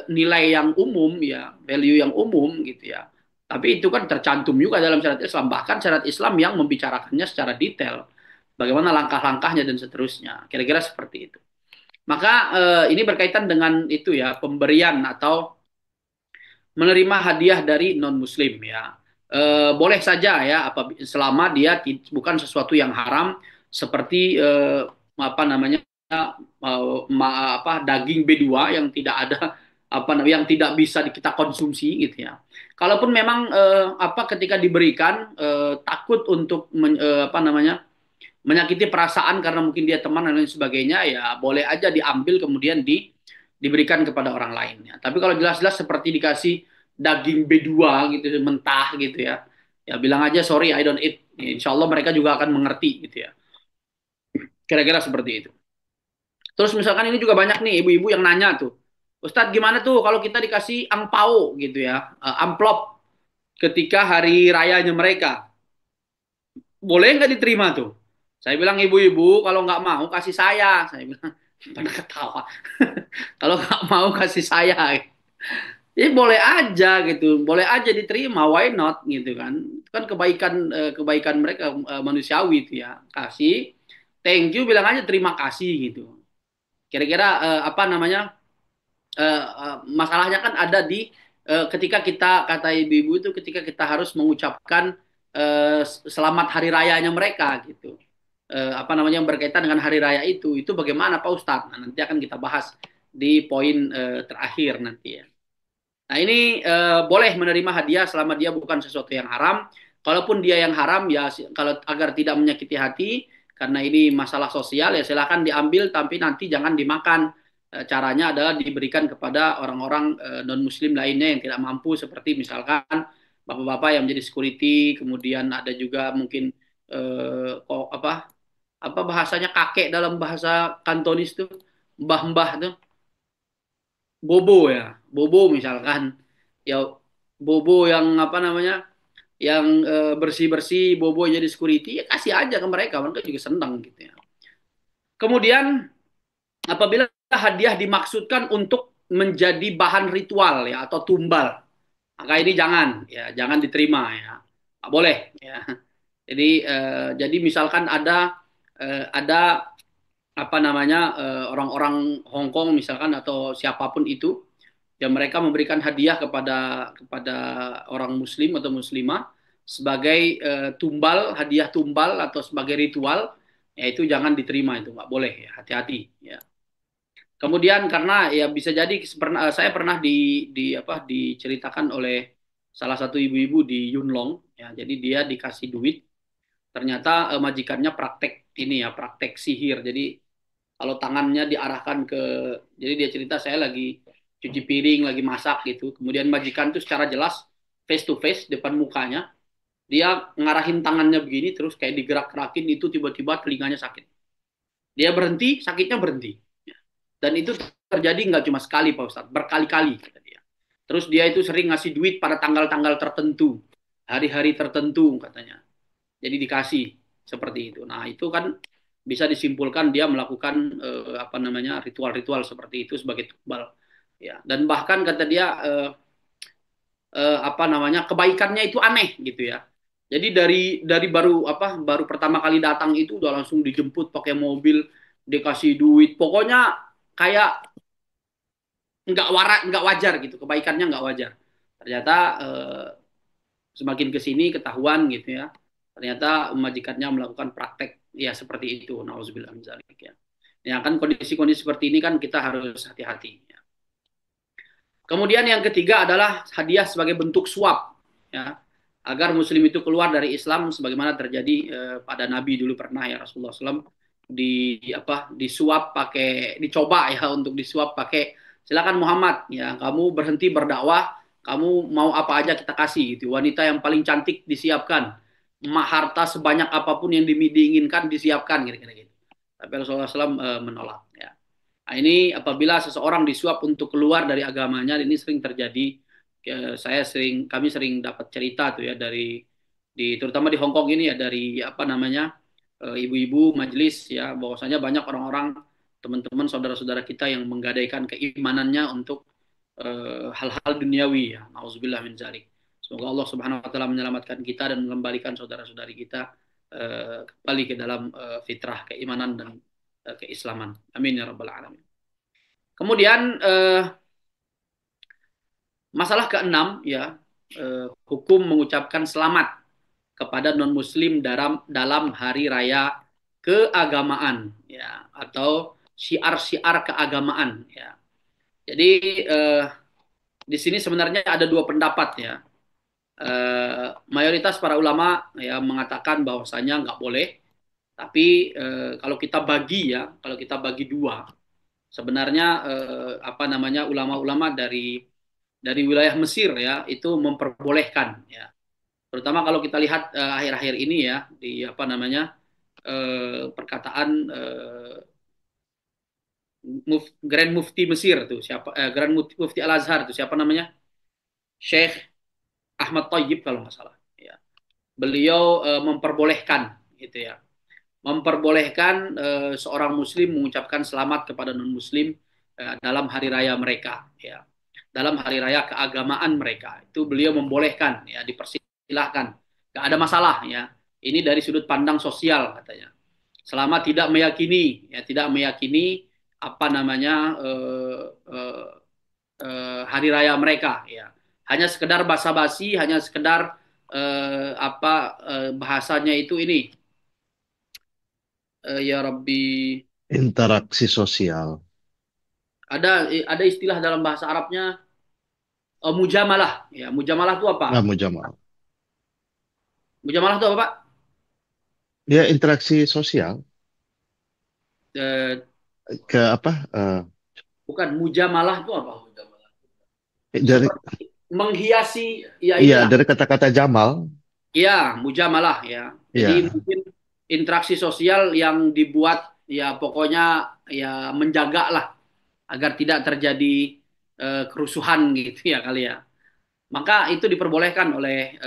nilai yang umum ya, value yang umum gitu ya. Tapi itu kan tercantum juga dalam syariat Islam, bahkan syariat Islam yang membicarakannya secara detail, bagaimana langkah-langkahnya dan seterusnya. Kira-kira seperti itu. Maka ini berkaitan dengan itu ya, pemberian atau menerima hadiah dari non muslim ya. Boleh saja ya selama dia bukan sesuatu yang haram seperti apa namanya daging B2 yang tidak ada apa yang tidak bisa kita konsumsi gitu ya. Kalaupun memang ketika diberikan takut untuk apa namanya menyakiti perasaan karena mungkin dia teman dan lain sebagainya, ya boleh aja diambil kemudian diberikan kepada orang lain ya. Tapi kalau jelas-jelas seperti dikasih daging B2 gitu mentah gitu ya, ya bilang aja sorry I don't eat. Ya, insya Allah mereka juga akan mengerti gitu ya. Kira-kira seperti itu. Terus misalkan ini juga banyak nih ibu-ibu yang nanya tuh, Ustadz gimana tuh kalau kita dikasih angpau gitu ya, amplop ketika hari rayanya mereka, boleh nggak diterima tuh? Saya bilang ibu-ibu kalau nggak mau kasih saya bilang pada ketawa. Kalau nggak mau kasih saya, ya boleh aja gitu, boleh aja diterima, why not gitu kan? Itu kan kebaikan kebaikan mereka manusiawi itu ya, kasih, thank you bilang aja terima kasih gitu. Kira-kira apa namanya masalahnya kan ada di ketika kita kata ibu-ibu itu ketika kita harus mengucapkan selamat hari rayanya mereka gitu. Apa namanya yang berkaitan dengan hari raya itu bagaimana Pak Ustadz? Nah, nanti akan kita bahas di poin terakhir nanti ya. Nah ini boleh menerima hadiah selama dia bukan sesuatu yang haram. Kalaupun dia yang haram ya kalau agar tidak menyakiti hati karena ini masalah sosial ya silahkan diambil tapi nanti jangan dimakan. Caranya adalah diberikan kepada orang-orang non Muslim lainnya yang tidak mampu seperti misalkan bapak-bapak yang menjadi security, kemudian ada juga mungkin kok apa bahasanya kakek dalam bahasa Kantonis tuh mbah-mbah tuh bobo ya, bobo misalkan, ya bobo yang apa namanya, yang bersih bersih, bobo jadi security, ya kasih aja ke mereka, mereka juga senang gitu ya. Kemudian apabila hadiah dimaksudkan untuk menjadi bahan ritual ya atau tumbal, maka ini jangan ya, jangan diterima ya, nggak boleh ya. Jadi misalkan ada apa namanya orang-orang Hong Kong misalkan atau siapapun itu yang mereka memberikan hadiah kepada orang Muslim atau Muslimah sebagai tumbal hadiah tumbal atau sebagai ritual ya itu jangan diterima itu nggak boleh ya hati-hati ya. Kemudian karena ya bisa jadi saya pernah diceritakan oleh salah satu ibu-ibu di Yunlong ya jadi dia dikasih duit ternyata majikannya praktek ini ya praktek sihir jadi kalau tangannya diarahkan ke jadi dia cerita saya lagi cuci piring lagi masak gitu kemudian majikan itu secara jelas face to face depan mukanya dia ngarahin tangannya begini terus kayak digerak-gerakin itu tiba-tiba telinganya sakit dia berhenti sakitnya berhenti dan itu terjadi nggak cuma sekali Pak Ustadz berkali-kali kata dia terus dia itu sering ngasih duit pada tanggal-tanggal tertentu hari-hari tertentu katanya jadi dikasih seperti itu. Nah, itu kan bisa disimpulkan dia melakukan apa namanya ritual-ritual seperti itu sebagai tumbal. Ya, dan bahkan kata dia apa namanya kebaikannya itu aneh gitu ya. Jadi dari baru pertama kali datang itu udah langsung dijemput pakai mobil, dikasih duit. Pokoknya kayak nggak wajar gitu, kebaikannya nggak wajar. Ternyata semakin ke sini ketahuan gitu ya. Ternyata majikannya melakukan praktek ya seperti itu. Nauzubillah min dzalik ya. Ya kan kondisi-kondisi seperti ini kan kita harus hati-hati ya. Kemudian yang ketiga adalah hadiah sebagai bentuk suap ya. Agar muslim itu keluar dari Islam sebagaimana terjadi pada Nabi dulu pernah ya Rasulullah SAW disuap pakai dicoba ya untuk disuap pakai silakan Muhammad ya kamu berhenti berdakwah kamu mau apa aja kita kasih gitu wanita yang paling cantik disiapkan harta sebanyak apapun yang diinginkan disiapkan gitu. Tapi Rasulullah SAW menolak ya. Nah, ini apabila seseorang disuap untuk keluar dari agamanya ini sering terjadi kami sering dapat cerita tuh ya dari terutama di Hong Kong ini ya, dari apa namanya, ibu-ibu majelis ya, bahwasanya banyak orang-orang, teman-teman saudara-saudara kita yang menggadaikan keimanannya untuk hal-hal duniawi ya. Nauzubillah min zalik. Semoga Allah Subhanahu wa taala menyelamatkan kita dan mengembalikan saudara-saudari kita kembali ke dalam fitrah keimanan dan keislaman. Amin ya rabbal alamin. Kemudian masalah keenam ya, hukum mengucapkan selamat kepada non muslim dalam hari raya keagamaan ya, atau syiar-syiar keagamaan ya. Jadi di sini sebenarnya ada dua pendapat ya. Mayoritas para ulama ya mengatakan bahwasanya nggak boleh, tapi kalau kita bagi ya, kalau kita bagi dua, sebenarnya apa namanya, ulama-ulama dari wilayah Mesir ya itu memperbolehkan ya, terutama kalau kita lihat akhir-akhir ini ya, di apa namanya, perkataan Grand Mufti Mesir tuh siapa, Grand Mufti Al Azhar tuh siapa namanya, Syekh Ahmad Thayyib kalau nggak salah ya. Beliau memperbolehkan gitu ya, memperbolehkan seorang muslim mengucapkan selamat kepada non muslim dalam hari raya mereka ya, dalam hari raya keagamaan mereka, itu beliau membolehkan ya, dipersilahkan, nggak ada masalah ya. Ini dari sudut pandang sosial katanya, selama tidak meyakini ya, tidak meyakini apa namanya, hari raya mereka ya, hanya sekedar basa-basi, hanya sekedar apa, bahasanya itu ini, ya Rabbi, Interaksi sosial. ada istilah dalam bahasa Arabnya, mujamalah ya. Mujamalah itu apa? Nggak mau Jamal. Mujamalah itu apa Pak? Ya, interaksi sosial. Eh, Ke apa? Bukan, mujamalah itu apa? Dari Seperti menghiasi ya, iya, inilah dari kata-kata Jamal. ya, mujamalah ya. Jadi Iya. mungkin interaksi sosial yang dibuat ya, pokoknya ya menjaga lah agar tidak terjadi kerusuhan gitu ya kali ya. Maka itu diperbolehkan oleh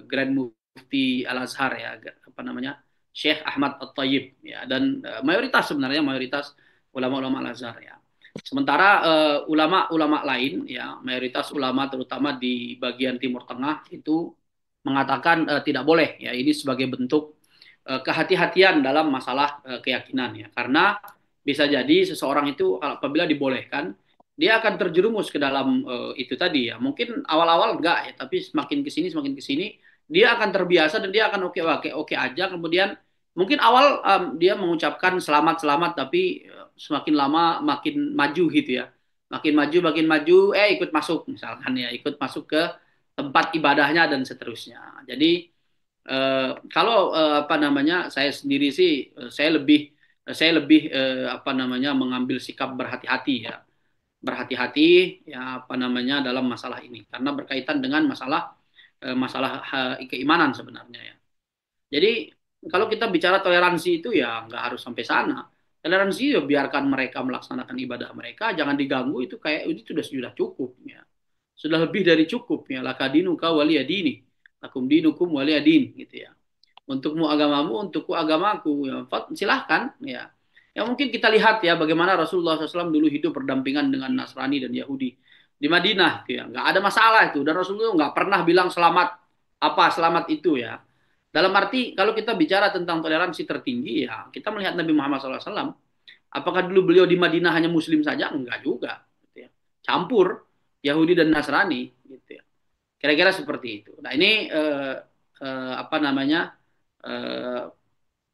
Grand Mufti Al Azhar ya, apa namanya, Syekh Ahmad At-Tayyib ya, dan mayoritas, sebenarnya mayoritas ulama-ulama Al Azhar ya. Sementara ulama-ulama lain ya, mayoritas ulama terutama di bagian Timur Tengah itu mengatakan tidak boleh ya, ini sebagai bentuk kehati-hatian dalam masalah keyakinan ya, karena bisa jadi seseorang itu apabila dibolehkan, dia akan terjerumus ke dalam itu tadi ya. Mungkin awal-awal enggak ya, tapi semakin ke sini dia akan terbiasa dan dia akan oke aja. Kemudian mungkin awal dia mengucapkan selamat-selamat, tapi semakin lama makin maju gitu ya. Makin maju ikut masuk misalkan ya, ikut masuk ke tempat ibadahnya dan seterusnya. Jadi kalau apa namanya, saya sendiri sih saya lebih apa namanya, mengambil sikap berhati-hati ya, berhati-hati ya apa namanya dalam masalah ini, karena berkaitan dengan masalah keimanan sebenarnya ya. Jadi kalau kita bicara toleransi itu ya nggak harus sampai sana. Toleransi ya biarkan mereka melaksanakan ibadah mereka, jangan diganggu, itu kayak itu sudah cukup ya. Sudah lebih dari cukup ya. Lakadinuka waliyadini, lakum dinukum waliyadin gitu ya. Untukmu agamamu, untukku agamaku ya. Silahkan ya. Ya mungkin kita lihat ya bagaimana Rasulullah SAW dulu hidup berdampingan dengan Nasrani dan Yahudi di Madinah gitu ya. Nggak ada masalah itu, dan Rasulullah nggak pernah bilang selamat apa selamat itu ya. Dalam arti kalau kita bicara tentang toleransi tertinggi ya, kita melihat Nabi Muhammad SAW. Apakah dulu beliau di Madinah hanya Muslim saja? Enggak juga. Gitu ya. Campur Yahudi dan Nasrani. Gitu ya. Kira-kira seperti itu. Nah ini apa namanya, eh,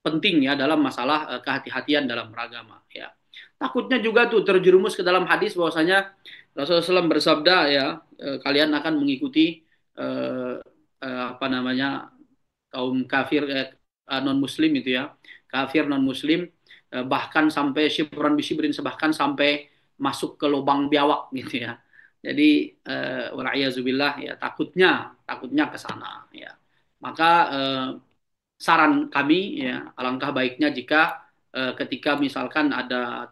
penting ya dalam masalah kehati-hatian dalam beragama. Ya. Takutnya juga tuh terjerumus ke dalam hadis bahwasanya Rasulullah SAW bersabda ya, kalian akan mengikuti eh, apa namanya, kaum kafir non muslim itu ya, kafir non muslim, bahkan sampai syibran bisibrin, bahkan sampai masuk ke lubang biawak gitu ya. Jadi walaiyazubillah ya, takutnya ke sana ya. Maka saran kami ya, alangkah baiknya jika ketika misalkan ada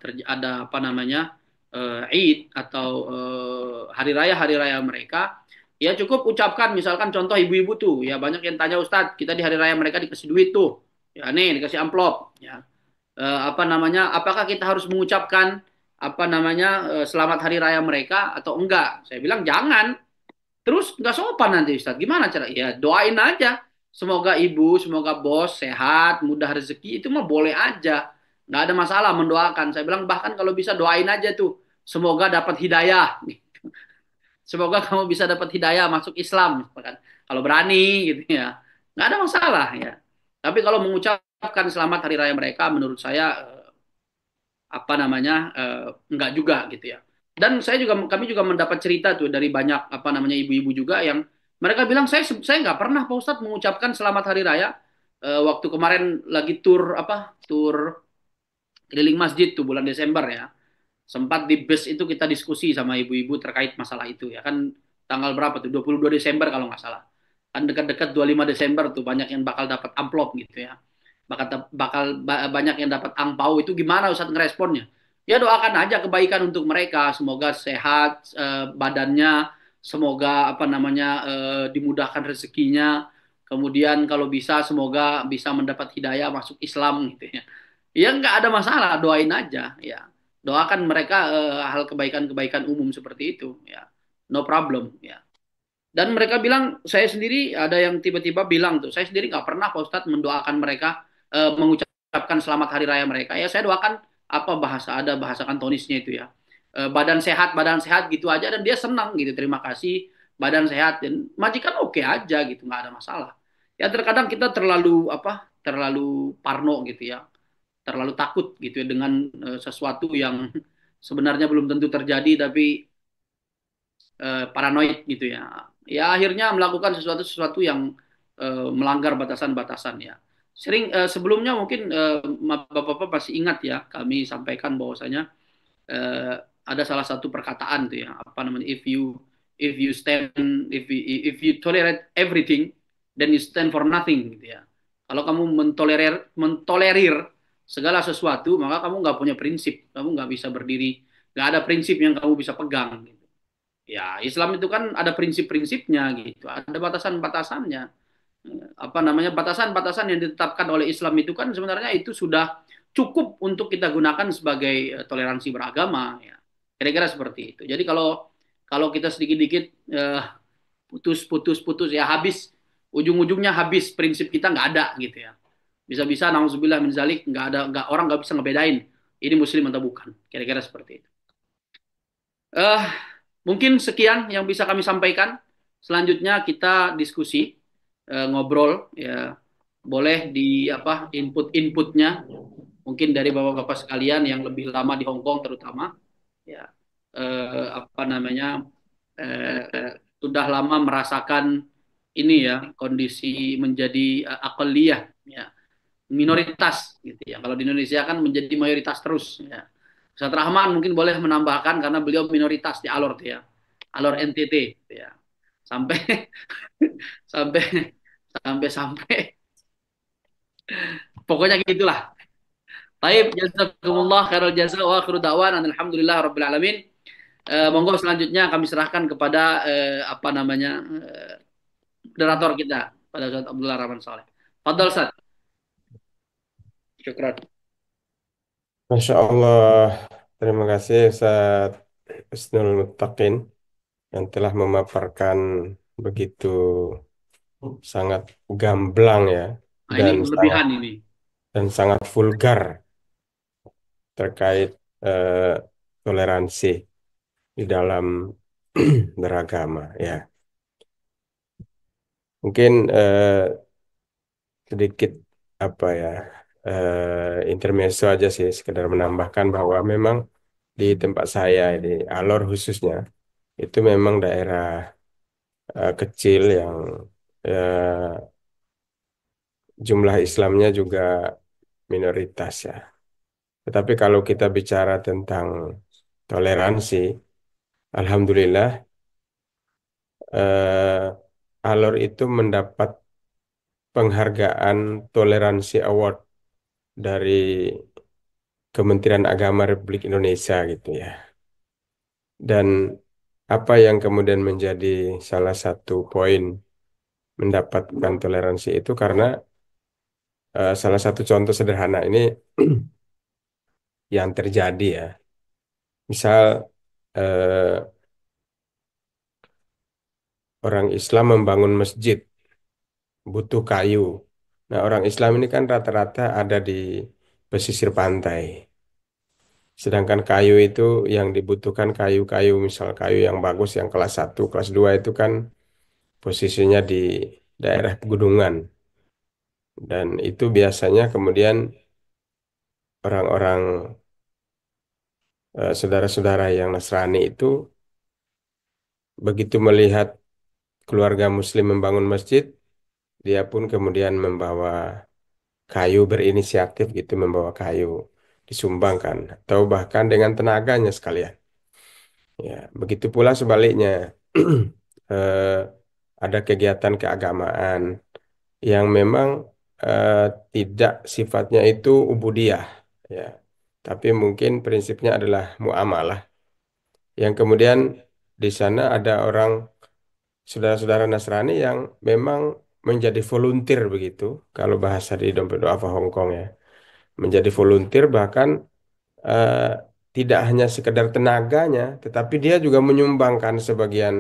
apa namanya, Id atau hari raya mereka, Ya cukup ucapkan, misalkan contoh ibu-ibu tuh, ya banyak yang tanya Ustadz, kita di hari raya mereka dikasih duit tuh, ya nih dikasih amplop, ya. Apa namanya? Apakah kita harus mengucapkan apa namanya selamat hari raya mereka atau enggak? Saya bilang jangan. Terus nggak sopan nanti Ustadz. Gimana cara? Ya doain aja. Semoga ibu, semoga bos sehat, mudah rezeki, itu mah boleh aja. Nggak ada masalah mendoakan. Saya bilang bahkan kalau bisa doain aja tuh. Semoga dapat hidayah. Semoga kamu bisa dapat hidayah masuk Islam, misalkan. Kalau berani gitu ya, nggak ada masalah ya. Tapi kalau mengucapkan selamat hari raya mereka, menurut saya apa namanya nggak juga gitu ya. Dan kami juga mendapat cerita tuh dari banyak apa namanya ibu-ibu juga yang mereka bilang saya nggak pernah Pak Ustadz mengucapkan selamat hari raya. Waktu kemarin lagi tur keliling masjid tuh bulan Desember ya, sempat di bus itu kita diskusi sama ibu-ibu terkait masalah itu ya kan, tanggal berapa tuh 22 Desember kalau nggak salah, kan dekat-dekat 25 Desember tuh banyak yang bakal dapat amplop gitu ya, banyak yang dapat angpau. Itu gimana Ustadz ngeresponnya? Ya doakan aja kebaikan untuk mereka, semoga sehat badannya, semoga apa namanya dimudahkan rezekinya, kemudian kalau bisa semoga bisa mendapat hidayah masuk Islam gitu ya. Ya nggak ada masalah, doain aja ya, doakan mereka hal kebaikan-kebaikan umum seperti itu ya, no problem ya. Dan mereka bilang, saya sendiri ada yang tiba-tiba bilang tuh, saya sendiri nggak pernah Pak Ustadz mendoakan mereka, mengucapkan selamat hari raya mereka. Ya saya doakan apa ada bahasa kantonisnya itu ya. Badan sehat gitu aja dan dia senang gitu. Terima kasih, badan sehat dan majikan oke aja gitu, nggak ada masalah. Ya terkadang kita terlalu parno gitu ya, terlalu takut gitu ya dengan sesuatu yang sebenarnya belum tentu terjadi tapi paranoid gitu ya. Ya akhirnya melakukan sesuatu yang melanggar batasan-batasan ya. Sebelumnya mungkin Bapak-bapak pasti ingat ya, kami sampaikan bahwasanya eh, ada salah satu perkataan tuh ya, apa namanya, if you stand if you tolerate everything then you stand for nothing gitu ya. Kalau kamu mentolerir segala sesuatu, maka kamu nggak punya prinsip, kamu nggak bisa berdiri, nggak ada prinsip yang kamu bisa pegang gitu. Ya, Islam itu kan ada prinsip-prinsipnya gitu, ada batasan-batasannya. Apa namanya, batasan-batasan yang ditetapkan oleh Islam itu kan sebenarnya itu sudah cukup untuk kita gunakan sebagai toleransi beragama ya. Kira-kira seperti itu. Jadi kalau kalau kita sedikit-dikit putus-putus ya habis, ujung-ujungnya habis, prinsip kita nggak ada gitu ya. Bisa-bisa nauzubillah min zalik, nggak orang nggak bisa ngebedain ini muslim atau bukan. Kira-kira seperti itu. Eh, Mungkin sekian yang bisa kami sampaikan. Selanjutnya kita diskusi, ngobrol ya. Boleh di apa input-inputnya mungkin dari bapak-bapak sekalian yang lebih lama di Hong Kong terutama ya, apa namanya sudah lama merasakan ini ya, kondisi menjadi akaliyah ya, minoritas gitu ya. Kalau di Indonesia kan menjadi mayoritas terus ya. Ustaz Rahman mungkin boleh menambahkan karena beliau minoritas di Alor tuh ya. Alor NTT gitu ya. Sampai sampai sampai pokoknya gitulah. Taib jazakumullah khairal jaza wa akhiru da'wan alhamdulillah rabbil alamin. Monggo selanjutnya kami serahkan kepada apa namanya moderator kita pada Ustaz Abdullah Rahman Saleh. Fadal Ustaz. Syukran. Masya Allah, terima kasih Ustaz Husnul Muttaqin yang telah memaparkan begitu sangat gamblang ya Nah, ini dan sangat berlebihan ini. sangat vulgar terkait eh, toleransi di dalam beragama ya. Mungkin sedikit apa ya, intermezzo aja sih, sekedar menambahkan bahwa memang di tempat saya di Alor khususnya itu memang daerah kecil yang jumlah Islamnya juga minoritas ya. Tetapi kalau kita bicara tentang toleransi, alhamdulillah Alor itu mendapat penghargaan Toleransi Award dari Kementerian Agama Republik Indonesia gitu ya. Dan apa yang kemudian menjadi salah satu poin mendapatkan toleransi itu karena salah satu contoh sederhana ini yang terjadi ya. Misal eh, orang Islam membangun masjid butuh kayu. Nah, orang Islam ini kan rata-rata ada di pesisir pantai. Sedangkan kayu itu yang dibutuhkan kayu-kayu, misal kayu yang bagus, yang kelas satu kelas 2 itu kan posisinya di daerah pegunungan. Dan itu biasanya kemudian orang-orang saudara-saudara yang Nasrani itu begitu melihat keluarga Muslim membangun masjid, dia pun kemudian membawa kayu, berinisiatif gitu membawa kayu disumbangkan atau bahkan dengan tenaganya sekalian. Ya, begitu pula sebaliknya. Eh, ada kegiatan keagamaan yang memang eh, tidak sifatnya itu ubudiyah, ya. Tapi mungkin prinsipnya adalah muamalah. Yang kemudian di sana ada orang saudara-saudara Nasrani yang memang menjadi volunteer begitu, kalau bahasa di Dompet Duafa Hong Kong ya. Menjadi volunteer bahkan eh, tidak hanya sekedar tenaganya, tetapi dia juga menyumbangkan sebagian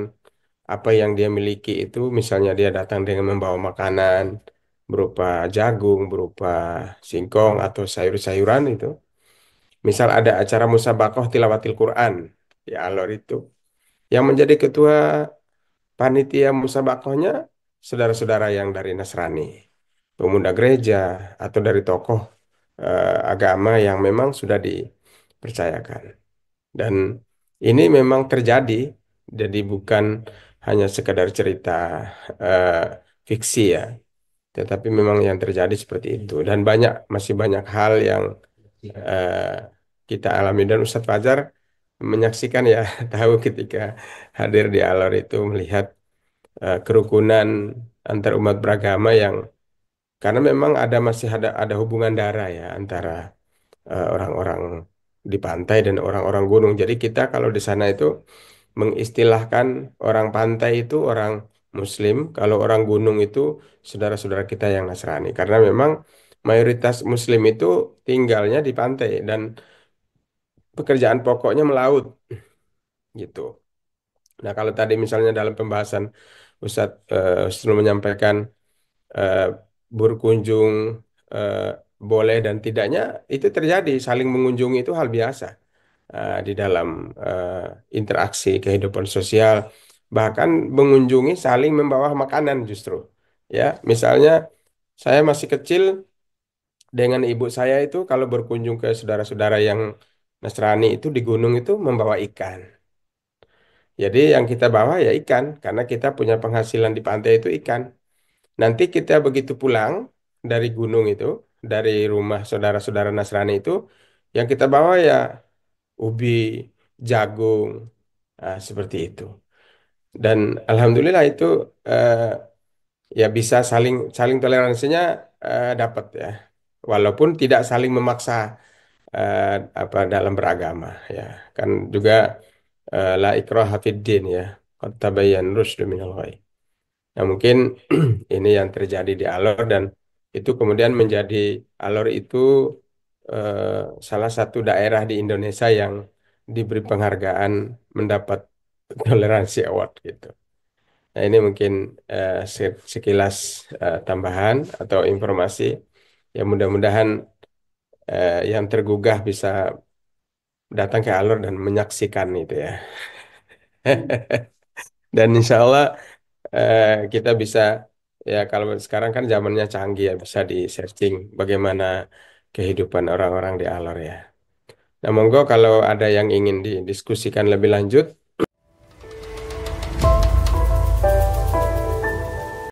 apa yang dia miliki itu, misalnya dia datang dengan membawa makanan berupa jagung, berupa singkong atau sayur-sayuran itu. Misal ada acara musabaqah tilawatil Quran di Alor itu, yang menjadi ketua panitia musabaqahnya saudara-saudara yang dari Nasrani, pemuda gereja atau dari tokoh agama yang memang sudah dipercayakan. Dan ini memang terjadi, jadi bukan hanya sekedar cerita eh, fiksi ya, tetapi memang yang terjadi seperti itu. Dan masih banyak hal yang eh, kita alami dan Ustadz Fajar menyaksikan ya, tahu ketika hadir di Alor itu melihat kerukunan antar umat beragama yang karena memang masih ada hubungan darah ya antara orang-orang di pantai dan orang-orang gunung. Jadi kita kalau di sana itu mengistilahkan orang pantai itu orang Muslim, kalau orang gunung itu saudara-saudara kita yang Nasrani. Karena memang mayoritas Muslim itu tinggalnya di pantai dan pekerjaan pokoknya melaut gitu. Nah, kalau tadi misalnya dalam pembahasan Ustadz sebelum menyampaikan eh, berkunjung eh, boleh dan tidaknya itu terjadi, saling mengunjungi itu hal biasa di dalam interaksi kehidupan sosial, bahkan mengunjungi saling membawa makanan justru ya, misalnya saya masih kecil dengan ibu saya itu kalau berkunjung ke saudara-saudara yang Nasrani itu di gunung itu membawa ikan. Jadi yang kita bawa ya ikan karena kita punya penghasilan di pantai itu ikan. Nanti kita begitu pulang dari gunung itu, dari rumah saudara-saudara Nasrani itu, yang kita bawa ya ubi, jagung, seperti itu. Dan alhamdulillah itu eh, ya bisa saling saling toleransinya dapat ya, walaupun tidak saling memaksa eh, apa dalam beragama ya. Kan juga la ikraha fid din ya, qad tabayyana rusydu minal ghai. Nah, mungkin ini yang terjadi di Alor dan itu kemudian menjadi Alor itu eh, salah satu daerah di Indonesia yang diberi penghargaan mendapat toleransi award gitu. Nah, ini mungkin sekilas tambahan atau informasi yang mudah-mudahan yang tergugah bisa datang ke Alor dan menyaksikan itu ya. Dan insya Allah kita bisa ya kalau sekarang kan zamannya canggih ya bisa di searching bagaimana kehidupan orang-orang di Alor ya. Nah monggo kalau ada yang ingin didiskusikan lebih lanjut